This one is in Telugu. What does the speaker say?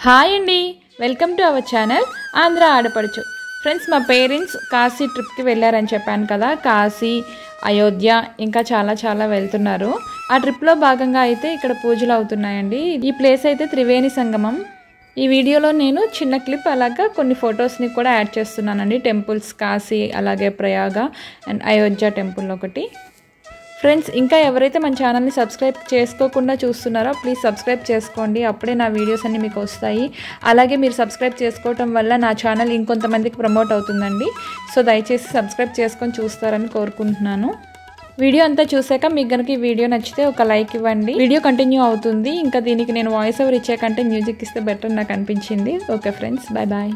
హాయ్ అండి, welcome to our channel Andhra ఆడపడుచు. ఫ్రెండ్స్, మా పేరెంట్స్ కాశీ ట్రిప్కి వెళ్ళారని చెప్పాను కదా. కాశీ, అయోధ్య ఇంకా చాలా వెళ్తున్నారు. ఆ ట్రిప్లో భాగంగా అయితే ఇక్కడ పూజలు అవుతున్నాయండి. ఈ ప్లేస్ అయితే త్రివేణి సంగమం. ఈ వీడియోలో నేను చిన్న క్లిప్ అలాగా కొన్ని ఫొటోస్ని కూడా యాడ్ చేస్తున్నానండి. టెంపుల్స్, కాశీ, అలాగే ప్రయాగ అండ్ అయోధ్య టెంపుల్ ఒకటి. ఫ్రెండ్స్, ఇంకా ఎవరైతే మన ఛానల్ని సబ్స్క్రైబ్ చేసుకోకుండా చూస్తున్నారో ప్లీజ్ సబ్స్క్రైబ్ చేసుకోండి. అప్పుడే నా వీడియోస్ అన్నీ మీకు వస్తాయి. అలాగే మీరు సబ్స్క్రైబ్ చేసుకోవటం వల్ల నా ఛానల్ ఇంకొంతమందికి ప్రమోట్ అవుతుందండి. సో దయచేసి సబ్స్క్రైబ్ చేసుకొని చూస్తారని కోరుకుంటున్నాను. వీడియో అంతా చూసాక మీకు కనుక ఈ వీడియో నచ్చితే ఒక లైక్ ఇవ్వండి. వీడియో కంటిన్యూ అవుతుంది. ఇంకా దీనికి నేను వాయిస్ ఓవర్ ఇచ్చే కంటే మ్యూజిక్ ఇస్తే బెటర్ నాకు అనిపించింది. Okay friends, bye bye.